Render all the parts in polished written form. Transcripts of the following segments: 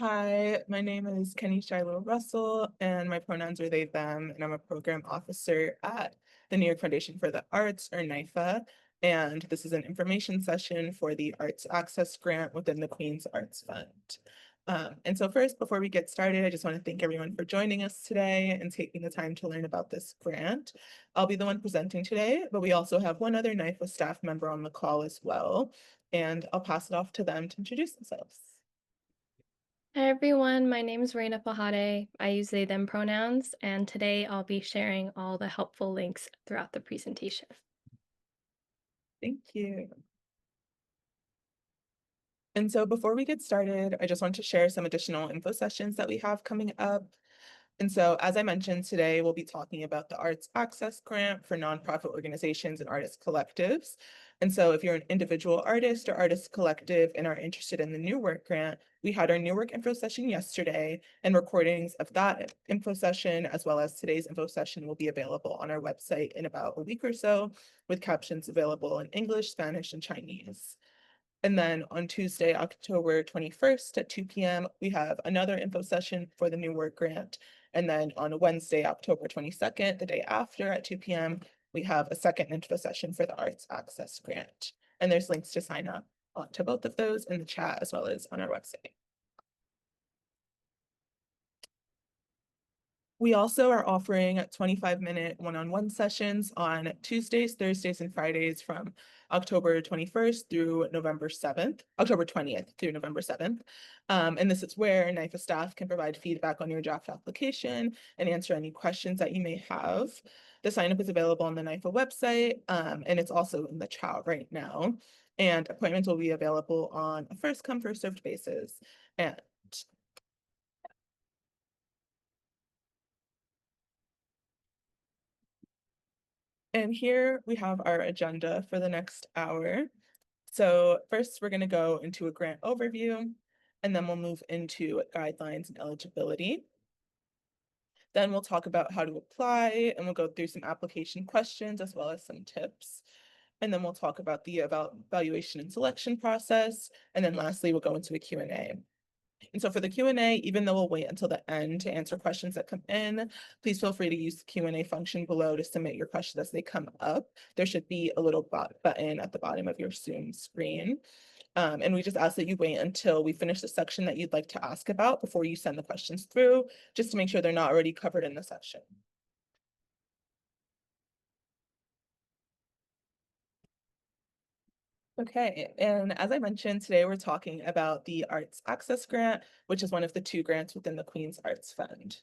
Hi, my name is Kenny Shiloh Russell, and my pronouns are they, them, and I'm a program officer at the New York Foundation for the Arts, or NYFA, and this is an information session for the Arts Access Grant within the Queen's Arts Fund. And so first, before we get started, I just want to thank everyone for joining us today and taking the time to learn about this grant. I'll be the one presenting today, but we also have one other NYFA staff member on the call as well, and I'll pass it off to them to introduce themselves. Hi everyone, my name is Reina Fahade. I use they them pronouns, and today I'll be sharing all the helpful links throughout the presentation. Thank you. And so before we get started, I just want to share some additional info sessions that we have coming up. And so, as I mentioned today, we'll be talking about the Arts Access Grant for nonprofit organizations and artist collectives. And so if you're an individual artist or artist collective and are interested in the New Work Grant, we had our New Work info session yesterday, and recordings of that info session, as well as today's info session, will be available on our website in about a week or so, with captions available in English, Spanish, and Chinese. And then on Tuesday, October 21st at 2 p.m., we have another info session for the New Work Grant. And then on Wednesday, October 22nd, the day after at 2 p.m., we have a second info session for the Arts Access Grant. And there's links to sign up to both of those in the chat as well as on our website. We also are offering 25-minute one-on-one sessions on Tuesdays, Thursdays, and Fridays from October 21st through November 7th, October 20th through November 7th. And this is where NYFA staff can provide feedback on your draft application and answer any questions that you may have. The sign-up is available on the NYFA website, and it's also in the chat right now. And appointments will be available on a first-come, first-served basis. And here we have our agenda for the next hour. So first, we're going to go into a grant overview, and then we'll move into guidelines and eligibility. Then we'll talk about how to apply, and we'll go through some application questions as well as some tips. And then we'll talk about the evaluation and selection process. And then lastly, we'll go into a Q&A. And so for the Q&A, even though we'll wait until the end to answer questions that come in, please feel free to use the Q&A function below to submit your questions as they come up. There should be a little button at the bottom of your Zoom screen. And we just ask that you wait until we finish the section that you'd like to ask about before you send the questions through, just to make sure they're not already covered in the section. Okay, and as I mentioned, today we're talking about the Arts Access Grant, which is one of the two grants within the Queen's Arts Fund.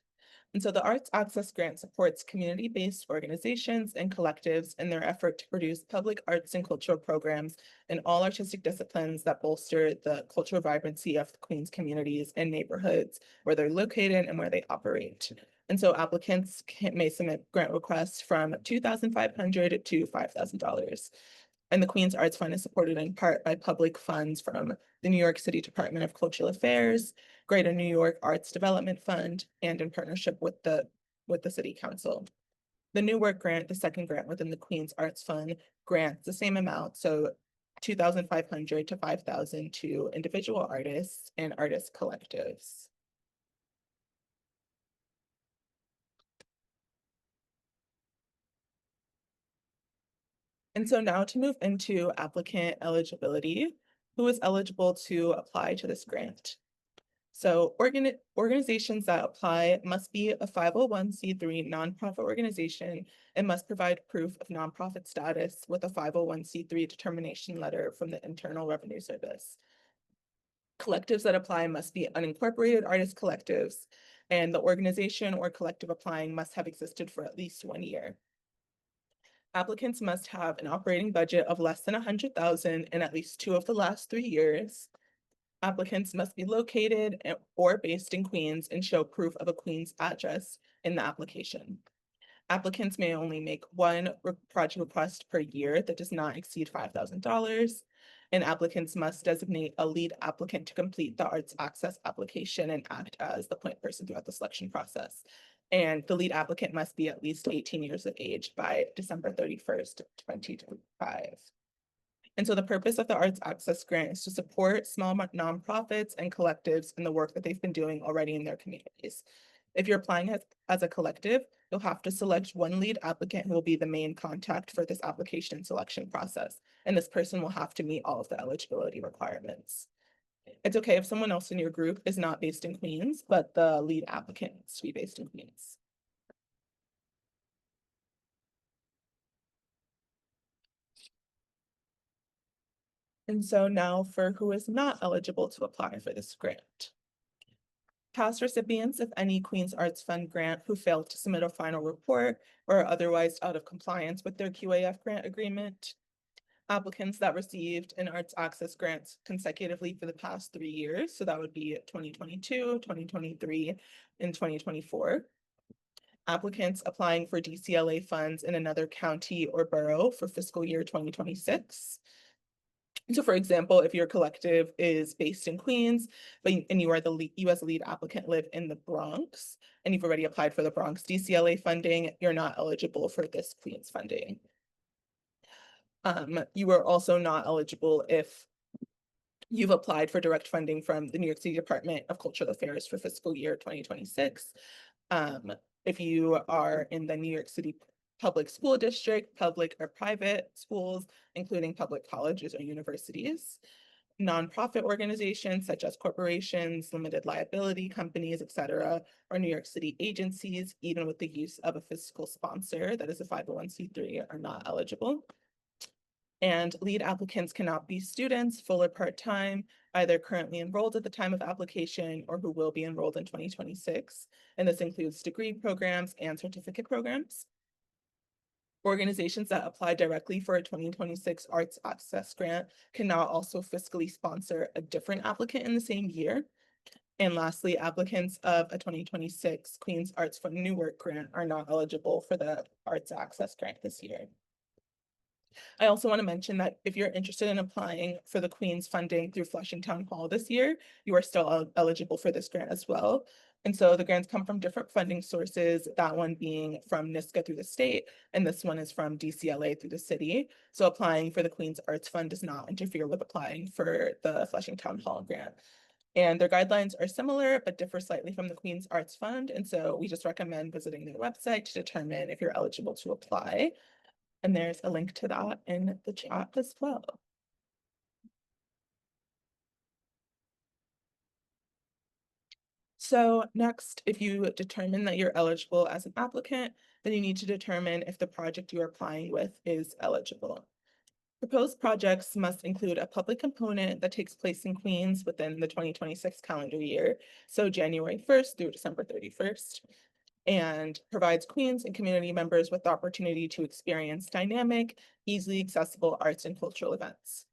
And so the Arts Access Grant supports community-based organizations and collectives in their effort to produce public arts and cultural programs in all artistic disciplines that bolster the cultural vibrancy of the Queen's communities and neighborhoods where they're located and where they operate. And so applicants may submit grant requests from $2,500 to $5,000. And the Queen's Arts Fund is supported in part by public funds from the New York City Department of Cultural Affairs, Greater New York Arts Development Fund, and in partnership with the City Council. The New Work Grant, the second grant within the Queen's Arts Fund, grants the same amount, so $2,500 to $5,000 to individual artists and artist collectives. And so now to move into applicant eligibility, who is eligible to apply to this grant? So organizations that apply must be a 501c3 nonprofit organization and must provide proof of nonprofit status with a 501c3 determination letter from the Internal Revenue Service. Collectives that apply must be unincorporated artist collectives, and the organization or collective applying must have existed for at least 1 year. Applicants must have an operating budget of less than 100,000 in at least 2 of the last 3 years. Applicants must be located or based in Queens and show proof of a Queens address in the application. Applicants may only make one project request per year that does not exceed $5,000. And applicants must designate a lead applicant to complete the arts access application and act as the point person throughout the selection process. And the lead applicant must be at least 18 years of age by December 31st, 2025. And so the purpose of the Arts Access Grant is to support small nonprofits and collectives in the work that they've been doing already in their communities. If you're applying as a collective, you'll have to select one lead applicant who will be the main contact for this application selection process. And this person will have to meet all of the eligibility requirements. It's okay if someone else in your group is not based in Queens, but the lead applicant needs to be based in Queens. And so now for who is not eligible to apply for this grant. Past recipients of any Queens Arts Fund grant who failed to submit a final report or are otherwise out of compliance with their QAF grant agreement. Applicants that received an Arts Access grant consecutively for the past 3 years. So that would be 2022, 2023, and 2024. Applicants applying for DCLA funds in another county or borough for fiscal year 2026. So for example, if your collective is based in Queens, and you as a lead applicant live in the Bronx, and you've already applied for the Bronx DCLA funding, you're not eligible for this Queens funding. You are also not eligible if you've applied for direct funding from the New York City Department of Cultural Affairs for fiscal year 2026. If you are in the New York City public school district, public or private schools, including public colleges or universities, nonprofit organizations such as corporations, limited liability companies, etc., or New York City agencies, even with the use of a fiscal sponsor that is a 501c3, are not eligible. And lead applicants cannot be students, full or part-time, either currently enrolled at the time of application or who will be enrolled in 2026. And this includes degree programs and certificate programs. Organizations that apply directly for a 2026 Arts Access Grant cannot also fiscally sponsor a different applicant in the same year. And lastly, applicants of a 2026 Queens Arts Fund New Work Grant are not eligible for the Arts Access Grant this year. I also want to mention that if you're interested in applying for the Queens funding through Flushing Town Hall this year, you are still eligible for this grant as well. And so the grants come from different funding sources, that one being from NYSCA through the state, and this one is from DCLA through the city. So applying for the Queens Arts Fund does not interfere with applying for the Flushing Town Hall grant. And their guidelines are similar, but differ slightly from the Queens Arts Fund. And so we just recommend visiting their website to determine if you're eligible to apply. And there's a link to that in the chat as well. So next, if you determine that you're eligible as an applicant, then you need to determine if the project you're applying with is eligible. Proposed projects must include a public component that takes place in Queens within the 2026 calendar year, so January 1st through December 31st, and provides Queens and community members with the opportunity to experience dynamic, easily accessible arts and cultural events.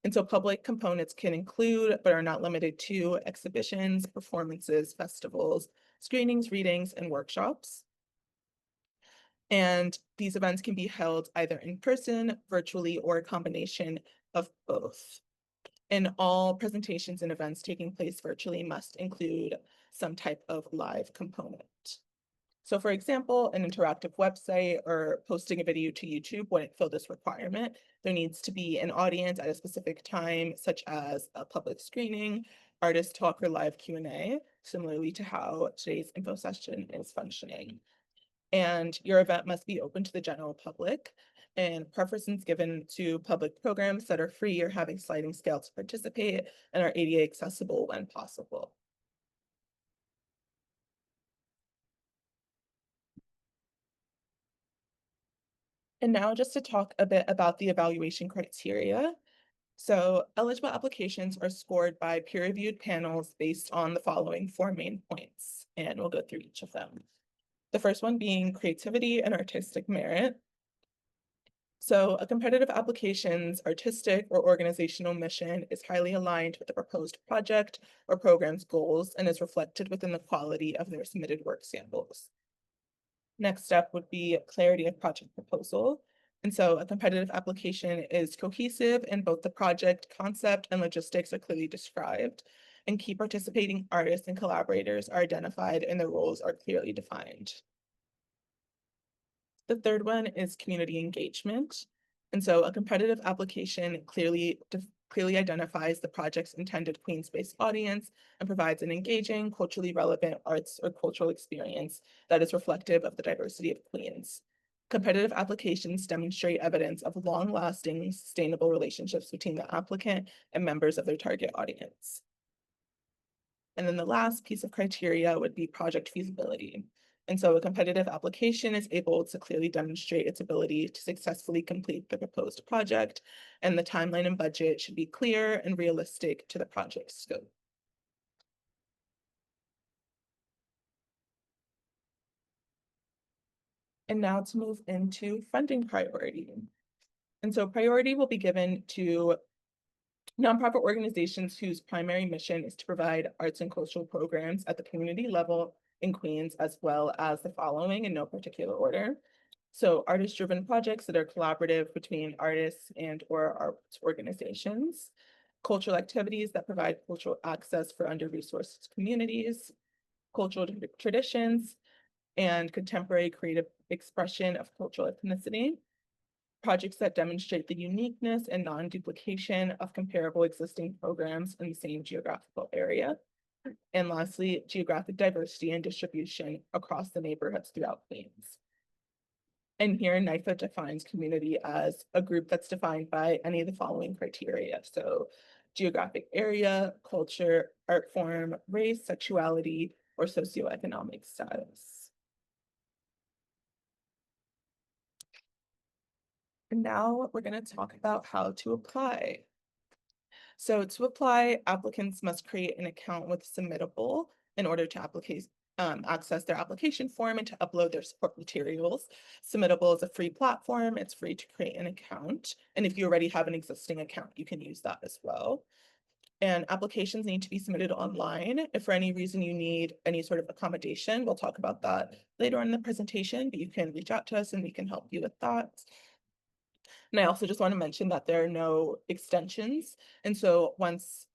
And so public components can include, but are not limited to, exhibitions, performances, festivals, screenings, readings, and workshops. And these events can be held either in person, virtually, or a combination of both. And all presentations and events taking place virtually must include some type of live component. So for example, an interactive website or posting a video to YouTube wouldn't fill this requirement. There needs to be an audience at a specific time, such as a public screening, artist talk, or live Q&A, similarly to how today's info session is functioning. And your event must be open to the general public, and preference given to public programs that are free or having sliding scale to participate and are ADA accessible when possible. And now just to talk a bit about the evaluation criteria. So eligible applications are scored by peer-reviewed panels based on the following 4 main points, and we'll go through each of them. The first one being creativity and artistic merit. So a competitive application's artistic or organizational mission is highly aligned with the proposed project or program's goals and is reflected within the quality of their submitted work samples. Next step would be clarity of project proposal. And so a competitive application is cohesive and both the project concept and logistics are clearly described, and key participating artists and collaborators are identified and their roles are clearly defined. The third one is community engagement. And so a competitive application clearly identifies the project's intended Queens-based audience and provides an engaging, culturally relevant arts or cultural experience that is reflective of the diversity of Queens. Competitive applications demonstrate evidence of long-lasting, sustainable relationships between the applicant and members of their target audience. And then the last piece of criteria would be project feasibility. And so a competitive application is able to clearly demonstrate its ability to successfully complete the proposed project, and the timeline and budget should be clear and realistic to the project scope. And now to move into funding priority. And so priority will be given to nonprofit organizations whose primary mission is to provide arts and cultural programs at the community level in Queens, as well as the following in no particular order. So artist-driven projects that are collaborative between artists and or arts organizations, cultural activities that provide cultural access for under-resourced communities, cultural traditions, and contemporary creative expression of cultural ethnicity, projects that demonstrate the uniqueness and non-duplication of comparable existing programs in the same geographical area. And lastly, geographic diversity and distribution across the neighborhoods throughout Queens. And here NYFA defines community as a group that's defined by any of the following criteria. So geographic area, culture, art form, race, sexuality, or socioeconomic status. And now we're going to talk about how to apply. So to apply, applicants must create an account with Submittable in order to access their application form and to upload their support materials. Submittable is a free platform. It's free to create an account. And if you already have an existing account, you can use that as well. And applications need to be submitted online. If for any reason you need any sort of accommodation, we'll talk about that later on in the presentation, but you can reach out to us and we can help you with that. And I also just want to mention that there are no extensions. And so once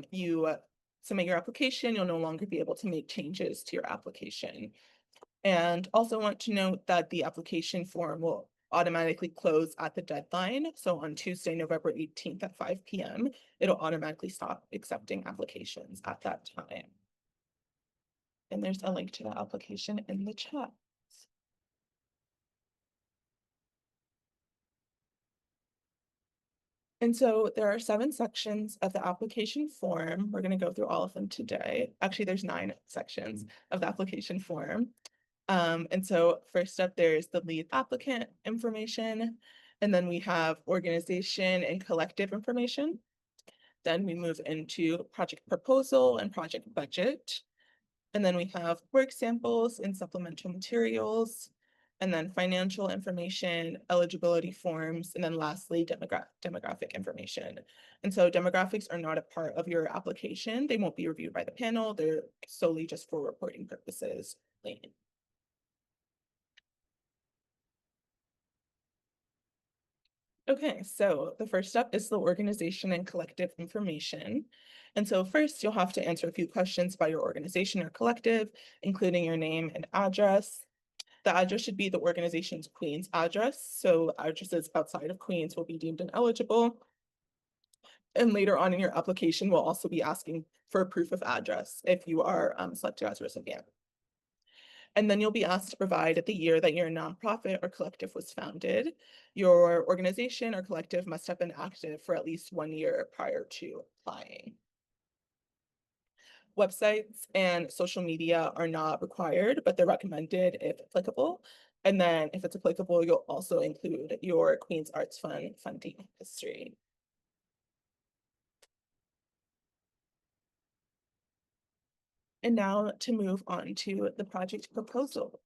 you submit your application, you'll no longer be able to make changes to your application. And also want to note that the application form will automatically close at the deadline. So on Tuesday, November 18th at 5 p.m., it'll automatically stop accepting applications at that time. And there's a link to the application in the chat. And so there are 7 sections of the application form. We're going to go through all of them today. Actually, there's 9 sections of the application form. And so first up, there's the lead applicant information, and then we have organization and collective information. Then we move into project proposal and project budget. And then we have work samples and supplemental materials, and then financial information, eligibility forms, and then lastly, demographic information. And so demographics are not a part of your application. They won't be reviewed by the panel. They're solely just for reporting purposes. Okay, so the first step is the organization and collective information. And so first you'll have to answer a few questions about your organization or collective, including your name and address. The address should be the organization's Queens address. So addresses outside of Queens will be deemed ineligible. And later on in your application, we'll also be asking for a proof of address if you are selected as a recipient. And then you'll be asked to provide the year that your nonprofit or collective was founded. Your organization or collective must have been active for at least 1 year prior to applying. Websites and social media are not required, but they're recommended if applicable. And then if it's applicable, you'll also include your Queens Arts Fund funding history. And now to move on to the project proposal.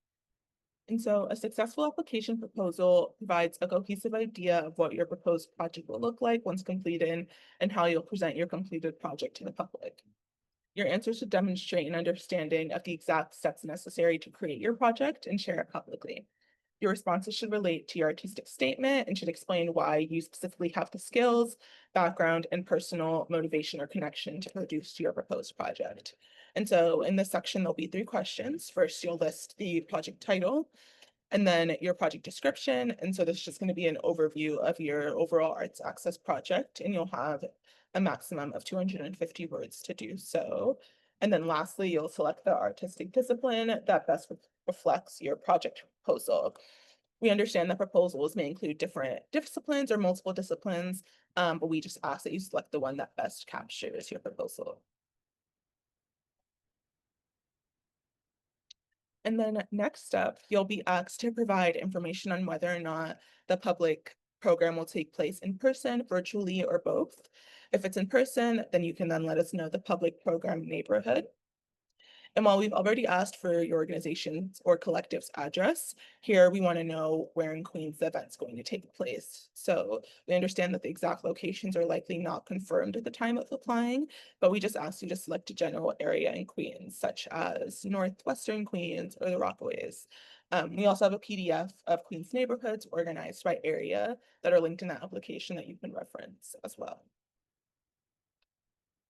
And so a successful application proposal provides a cohesive idea of what your proposed project will look like once completed and how you'll present your completed project to the public. Your answers should demonstrate an understanding of the exact steps necessary to create your project and share it publicly. Your responses should relate to your artistic statement and should explain why you specifically have the skills, background, and personal motivation or connection to produce your proposed project. And so in this section, there'll be 3 questions. First, you'll list the project title. and then your project description. And so this is just going to be an overview of your overall Arts Access project, and you'll have a maximum of 250 words to do so. And then lastly, you'll select the artistic discipline that best reflects your project proposal. We understand that proposals may include different disciplines or multiple disciplines, but we just ask that you select the one that best captures your proposal. And then next up, you'll be asked to provide information on whether or not the public program will take place in person, virtually, or both. If it's in person, then you can then let us know the public program neighborhood. And while we've already asked for your organization's or collective's address, here we want to know where in Queens the event's going to take place. So we understand that the exact locations are likely not confirmed at the time of applying, but we just asked you to select a general area in Queens, such as Northwestern Queens or the Rockaways. We also have a PDF of Queens neighborhoods organized by area that are linked in that application that you can reference as well.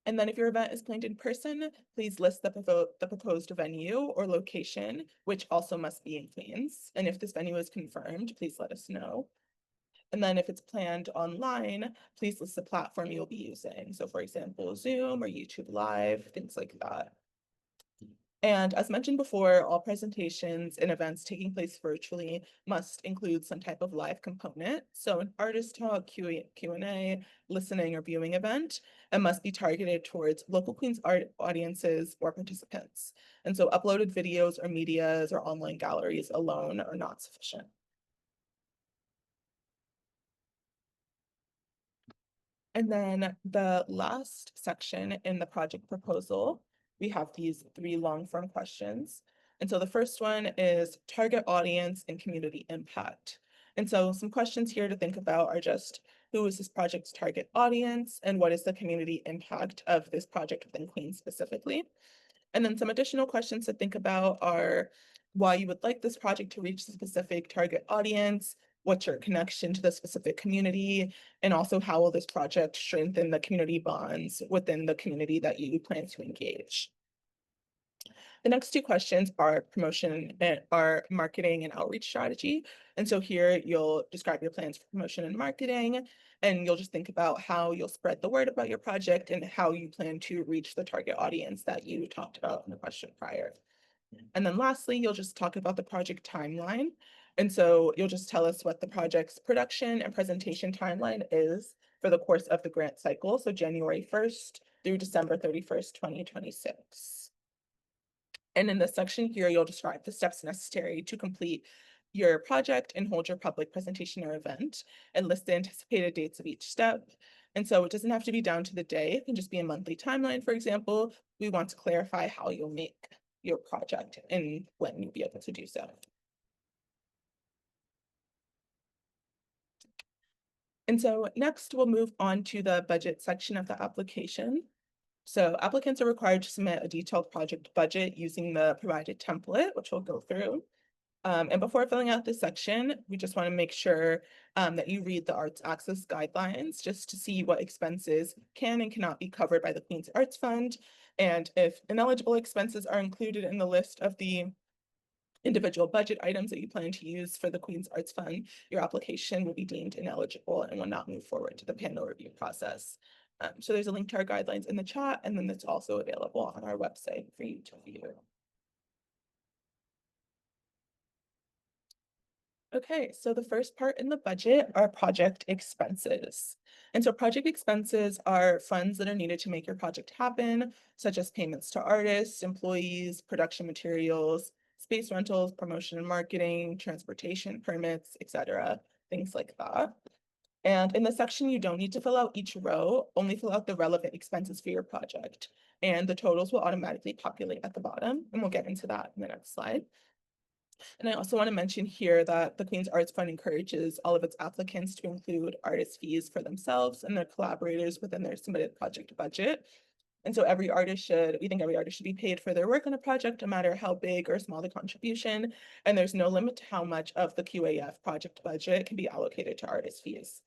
And then if your event is planned in person, please list the proposed venue or location, which also must be in Queens. And if this venue is confirmed, please let us know. And then if it's planned online, please list the platform you'll be using. So for example, Zoom or YouTube Live, things like that. And as mentioned before, all presentations and events taking place virtually must include some type of live component. So an artist talk, Q&A, listening or viewing event, and must be targeted towards local Queens art audiences or participants. And so uploaded videos or medias or online galleries alone are not sufficient. And then the last section in the project proposal, we have these 3 long-form questions. And so the first one is target audience and community impact. And so some questions here to think about are just, who is this project's target audience and what is the community impact of this project within Queens specifically? And then some additional questions to think about are why you would like this project to reach the specific target audience, what's your connection to the specific community, and also how will this project strengthen the community bonds within the community that you plan to engage. The next 2 questions are promotion and are marketing and outreach strategy. And so here you'll describe your plans for promotion and marketing, and you'll just think about how you'll spread the word about your project and how you plan to reach the target audience that you talked about in the question prior. And then lastly, you'll just talk about the project timeline. And so you'll just tell us what the project's production and presentation timeline is for the course of the grant cycle, so January 1st through December 31st, 2026. And in this section here, you'll describe the steps necessary to complete your project and hold your public presentation or event, and list the anticipated dates of each step. And so it doesn't have to be down to the day. It can just be a monthly timeline, for example. We want to clarify how you'll make your project and when you'll be able to do so. And so next we'll move on to the budget section of the application. So applicants are required to submit a detailed project budget using the provided template, which we'll go through. And before filling out this section, we just want to make sure that you read the Arts Access Guidelines just to see what expenses can and cannot be covered by the Queens Arts Fund. And if ineligible expenses are included in the list of the individual budget items that you plan to use for the Queens Arts Fund, your application will be deemed ineligible and will not move forward to the panel review process. So there's a link to our guidelines in the chat, and then it's also available on our website for you to view. Okay, so the first part in the budget are project expenses. And so project expenses are funds that are needed to make your project happen, such as payments to artists, employees, production materials, space rentals, promotion and marketing, transportation permits, etc., things like that. And in this section, you don't need to fill out each row, only fill out the relevant expenses for your project. And the totals will automatically populate at the bottom, and we'll get into that in the next slide. And I also want to mention here that the Queens Arts Fund encourages all of its applicants to include artist fees for themselves and their collaborators within their submitted project budget. And so we think every artist should be paid for their work on a project, no matter how big or small the contribution. And there's no limit to how much of the QAF project budget can be allocated to artist fees.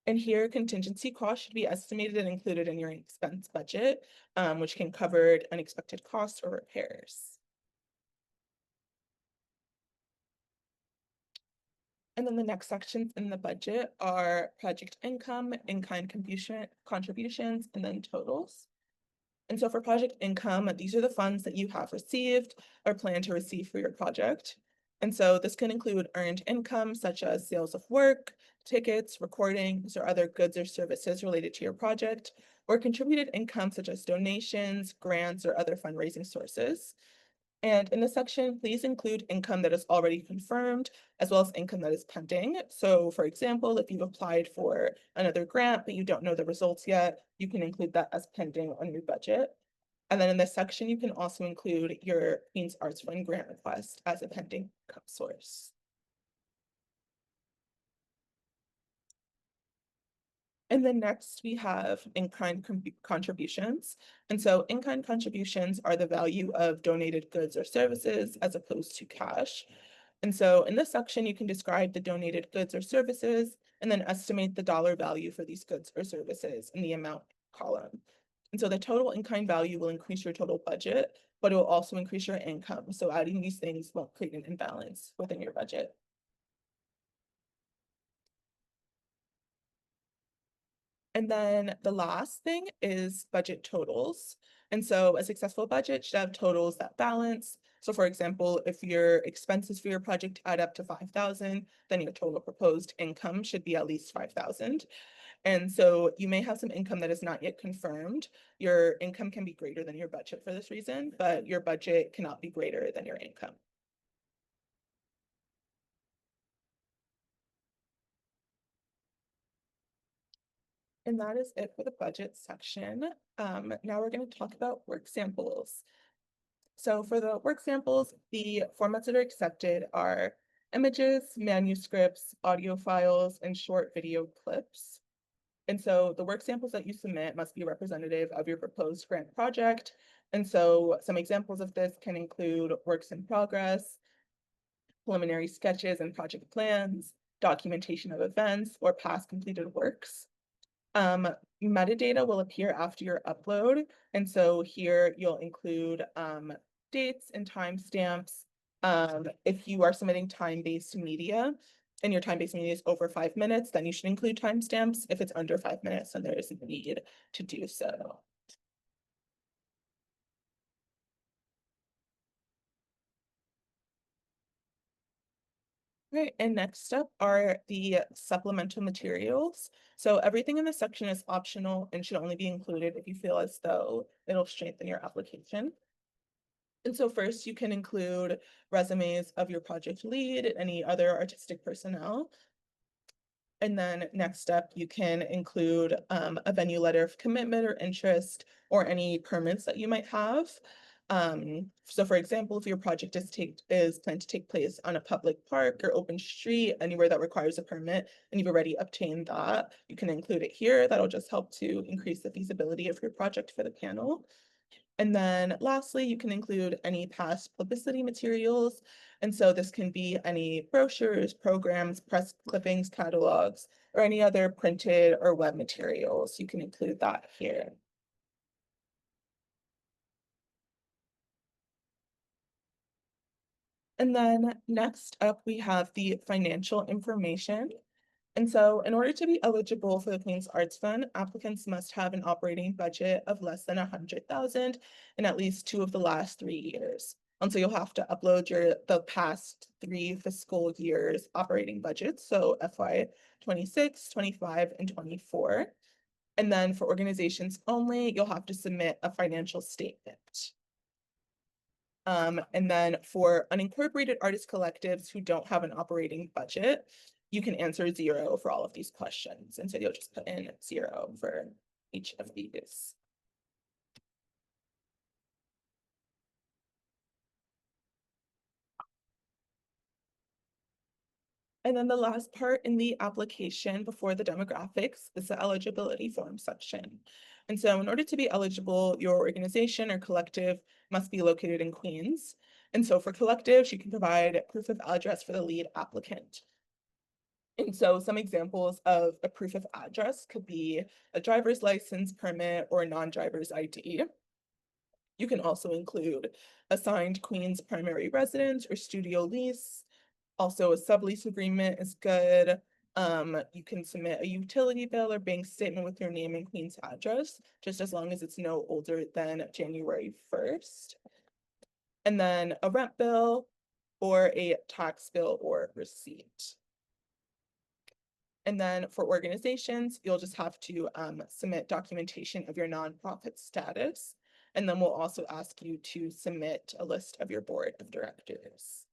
And here, contingency costs should be estimated and included in your expense budget, which can cover unexpected costs or repairs. And then the next sections in the budget are project income, in-kind contributions, and then totals. And so for project income, these are the funds that you have received or plan to receive for your project. And so this can include earned income such as sales of work, tickets, recordings, or other goods or services related to your project, or contributed income such as donations, grants, or other fundraising sources. And in this section, please include income that is already confirmed, as well as income that is pending. So for example, if you've applied for another grant, but you don't know the results yet, you can include that as pending on your budget. And then in this section, you can also include your Queen's Arts Fund grant request as a pending income source. And then next we have in-kind contributions. And so in-kind contributions are the value of donated goods or services as opposed to cash. And so in this section, you can describe the donated goods or services and then estimate the dollar value for these goods or services in the amount column. And so the total in-kind value will increase your total budget, but it will also increase your income. So adding these things won't create an imbalance within your budget. And then the last thing is budget totals. And so a successful budget should have totals that balance. So for example, if your expenses for your project add up to 5,000, then your total proposed income should be at least 5,000. And so you may have some income that is not yet confirmed. Your income can be greater than your budget for this reason, but your budget cannot be greater than your income. And that is it for the budget section. Now we're going to talk about work samples. So for the work samples, the formats that are accepted are images, manuscripts, audio files, and short video clips. And so the work samples that you submit must be representative of your proposed grant project. And so some examples of this can include works in progress, preliminary sketches and project plans, documentation of events, or past completed works. Metadata will appear after your upload. And so here you'll include dates and timestamps. If you are submitting time-based media and your time-based media is over 5 minutes, then you should include timestamps. If it's under 5 minutes, then there is a need to do so. Okay, and next up are the supplemental materials. So everything in this section is optional and should only be included if you feel as though it'll strengthen your application. And so first you can include resumes of your project lead and any other artistic personnel. And then next up, you can include a venue letter of commitment or interest or any permits that you might have. So for example, if your project is planned to take place on a public park or open street, anywhere that requires a permit, and you've already obtained that, you can include it here. That'll just help to increase the feasibility of your project for the panel. And then lastly, you can include any past publicity materials. And so this can be any brochures, programs, press clippings, catalogs, or any other printed or web materials. You can include that here. And then next up, we have the financial information. And so in order to be eligible for the Queen's Arts Fund, applicants must have an operating budget of less than 100,000 in at least 2 of the last 3 years. And so you'll have to upload the past 3 fiscal years operating budgets, so FY 26, 25, and 24. And then for organizations only, you'll have to submit a financial statement. And then for unincorporated artist collectives who don't have an operating budget, you can answer 0 for all of these questions. And so you'll just put in 0 for each of these. And then the last part in the application before the demographics is the eligibility form section. And so in order to be eligible, your organization or collective must be located in Queens. And so for collectives, you can provide proof of address for the lead applicant. And so some examples of a proof of address could be a driver's license, permit, or a non-driver's ID. You can also include a signed Queens primary residence or studio lease, Also, a sublease agreement is good. You can submit a utility bill or bank statement with your name and Queen's address, just as long as it's no older than January 1st. And then a rent bill or a tax bill or receipt. And then for organizations, you'll just have to submit documentation of your nonprofit status. And then we'll also ask you to submit a list of your board of directors.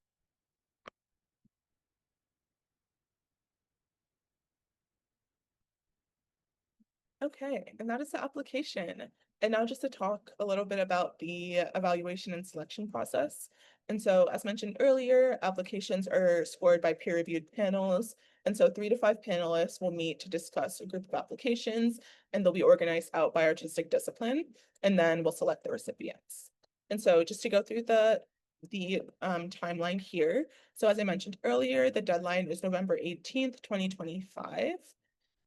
Okay, and that is the application. And now just to talk a little bit about the evaluation and selection process. And so, as mentioned earlier, applications are scored by peer-reviewed panels. And so 3 to 5 panelists will meet to discuss a group of applications, and they'll be organized out by artistic discipline, and then we'll select the recipients. And so just to go through the timeline here. So as I mentioned earlier, the deadline is November 18th, 2025.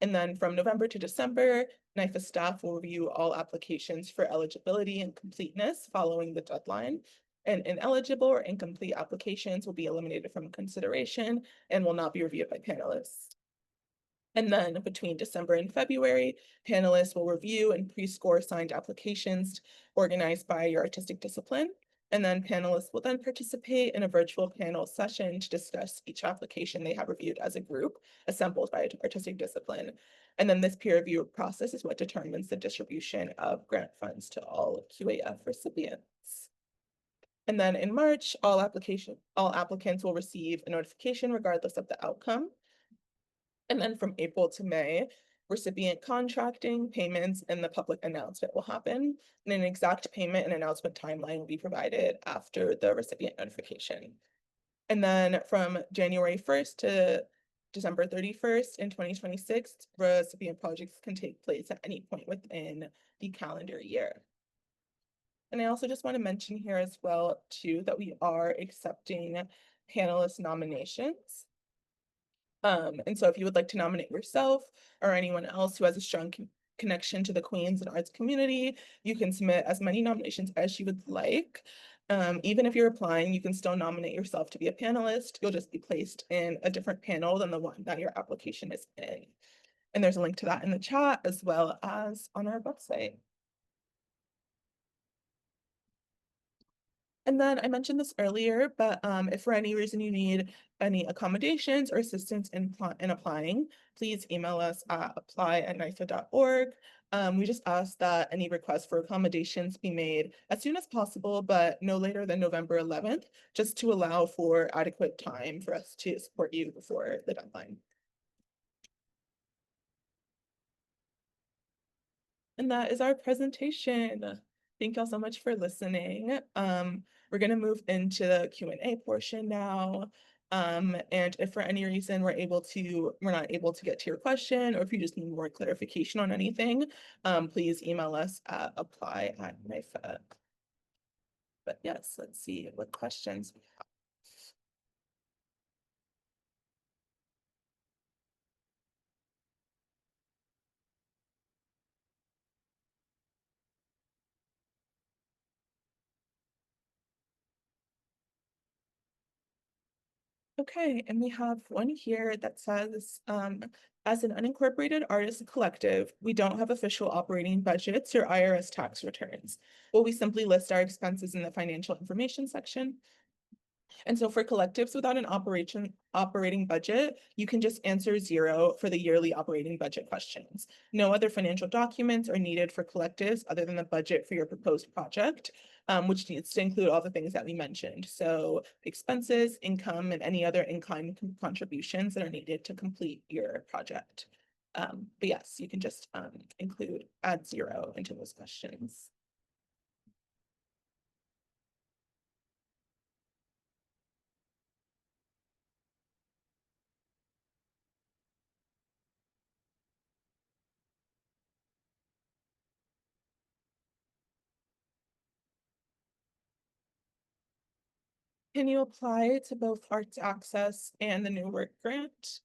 And then from November to December, NYFA staff will review all applications for eligibility and completeness following the deadline. And ineligible or incomplete applications will be eliminated from consideration and will not be reviewed by panelists. And then between December and February, panelists will review and pre-score signed applications organized by your artistic discipline. And then panelists will then participate in a virtual panel session to discuss each application they have reviewed as a group, assembled by artistic discipline. And then this peer review process is what determines the distribution of grant funds to all QAF recipients. And then in March, all applicants will receive a notification regardless of the outcome. And then from April to May, recipient contracting, payments, and the public announcement will happen. And an exact payment and announcement timeline will be provided after the recipient notification. And then from January 1st to December 31st in 2026, recipient projects can take place at any point within the calendar year. And I also just want to mention here as well, too, that we are accepting panelist nominations. And so if you would like to nominate yourself or anyone else who has a strong connection to the Queens and arts community, you can submit as many nominations as you would like. Even if you're applying, you can still nominate yourself to be a panelist. You'll just be placed in a different panel than the one that your application is in. And there's a link to that in the chat as well as on our website. And then I mentioned this earlier, but if for any reason you need any accommodations or assistance in applying, please email us at apply@nyfa.org. We just ask that any requests for accommodations be made as soon as possible, but no later than November 11th, just to allow for adequate time for us to support you before the deadline. And that is our presentation. Thank y'all so much for listening. We're gonna move into the Q&A portion now. And if for any reason we're not able to get to your question, or if you just need more clarification on anything, please email us at apply@nyfa. But yes, let's see what questions we have. Okay, and we have one here that says, as an unincorporated artist collective, we don't have official operating budgets or IRS tax returns. Will we simply list our expenses in the financial information section? And so for collectives without an operating budget, you can just answer 0 for the yearly operating budget questions. No other financial documents are needed for collectives other than the budget for your proposed project, which needs to include all the things that we mentioned. So expenses, income, and any other in-kind contributions that are needed to complete your project. But yes, you can just add 0 into those questions. Can you apply to both Arts Access and the New Work Grant?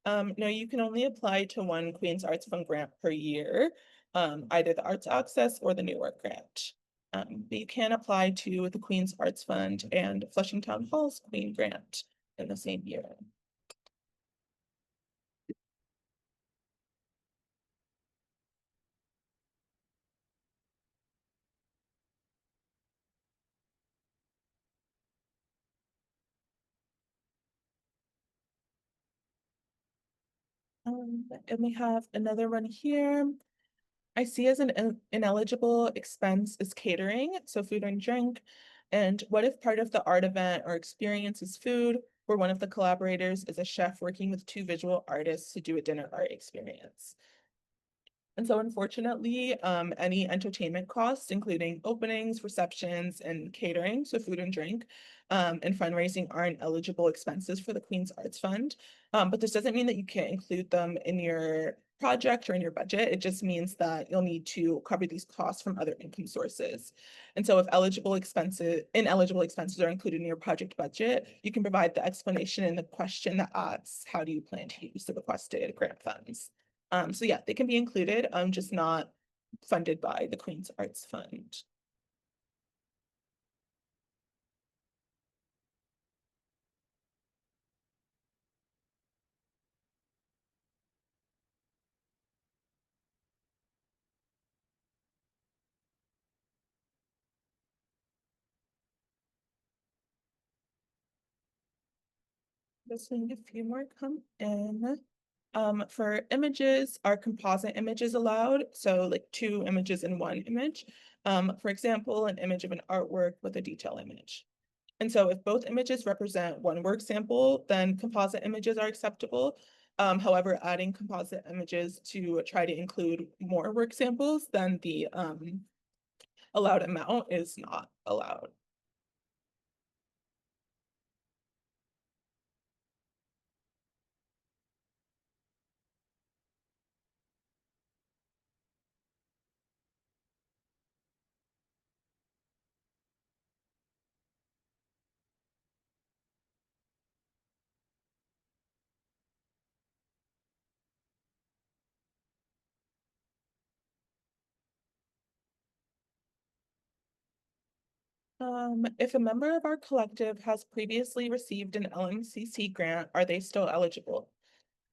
No, you can only apply to one Queen's Arts Fund grant per year, either the Arts Access or the New Work Grant. But you can apply to the Queen's Arts Fund and Flushing Town Hall's Queen Grant in the same year. And we have another one here. I see as an ineligible expense is catering, so food and drink. And what if part of the art event or experience is food, where one of the collaborators is a chef working with two visual artists to do a dinner art experience? And so unfortunately, any entertainment costs, including openings, receptions, and catering, so food and drink, and fundraising aren't eligible expenses for the Queen's Arts Fund. But this doesn't mean that you can't include them in your project or in your budget. It just means that you'll need to cover these costs from other income sources. And so if ineligible expenses are included in your project budget, you can provide the explanation in the question that asks, how do you plan to use the requested grant funds? So yeah, they can be included, just not funded by the Queen's Arts Fund. Just seeing a few more come in. For images, are composite images allowed? So like two images in one image. For example, an image of an artwork with a detail image. And so if both images represent one work sample, then composite images are acceptable. However, adding composite images to try to include more work samples than the allowed amount is not allowed. If a member of our collective has previously received an LMCC grant, are they still eligible?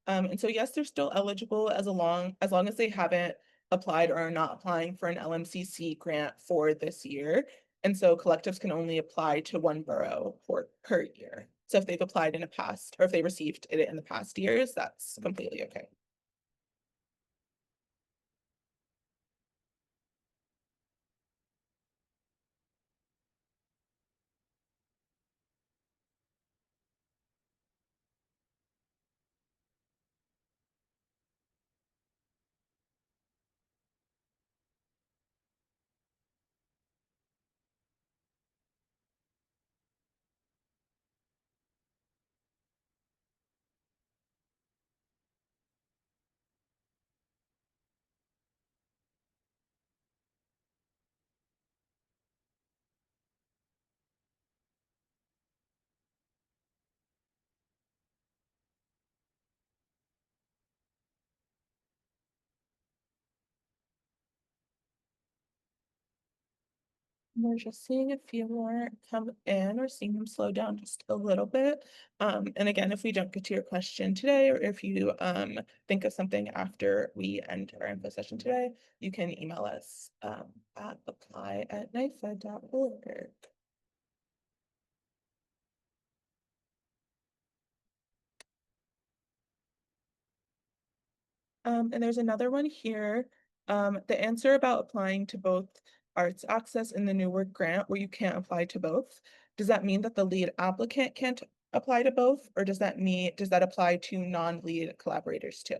And so yes, they're still eligible as long as they haven't applied or are not applying for an LMCC grant for this year. And so collectives can only apply to one borough per year. So if they've applied in the past, or if they received it in the past years, that's completely okay. We're just seeing a few more come in. We're seeing them slow down just a little bit. And again, if we don't get to your question today, or if you think of something after we end our info session today, you can email us at apply@nifed.org. And there's another one here. The answer about applying to both Arts Access and the New Work Grant where you can't apply to both. Does that mean that the lead applicant can't apply to both? Or does that apply to non-lead collaborators too?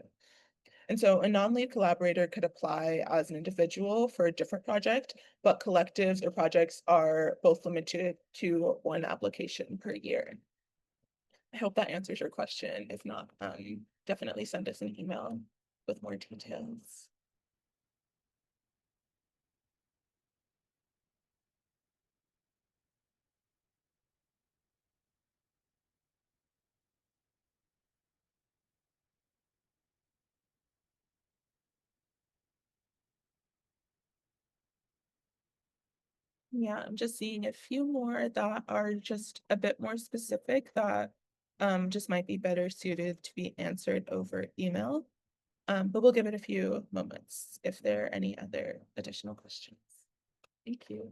And so a non-lead collaborator could apply as an individual for a different project, but collectives or projects are both limited to one application per year. I hope that answers your question. If not, definitely send us an email with more details. Yeah, I'm just seeing a few more that are just a bit more specific that just might be better suited to be answered over email. But we'll give it a few moments if there are any other additional questions. Thank you.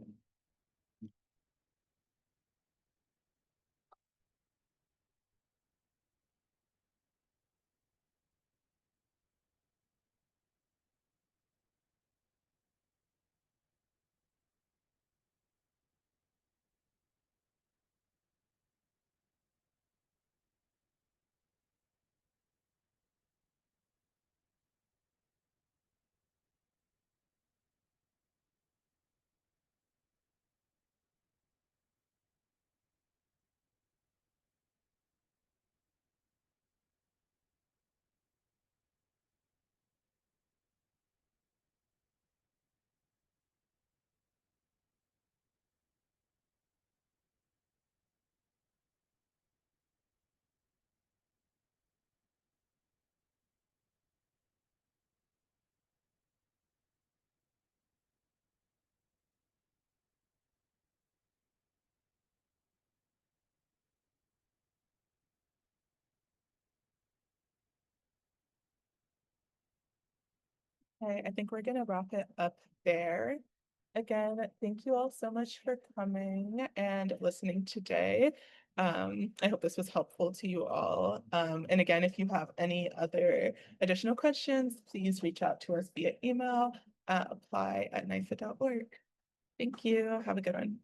Okay, I think we're gonna wrap it up there. Again, thank you all so much for coming and listening today. I hope this was helpful to you all. And again, if you have any other additional questions, please reach out to us via email at apply@nifa.org. Thank you. Have a good one.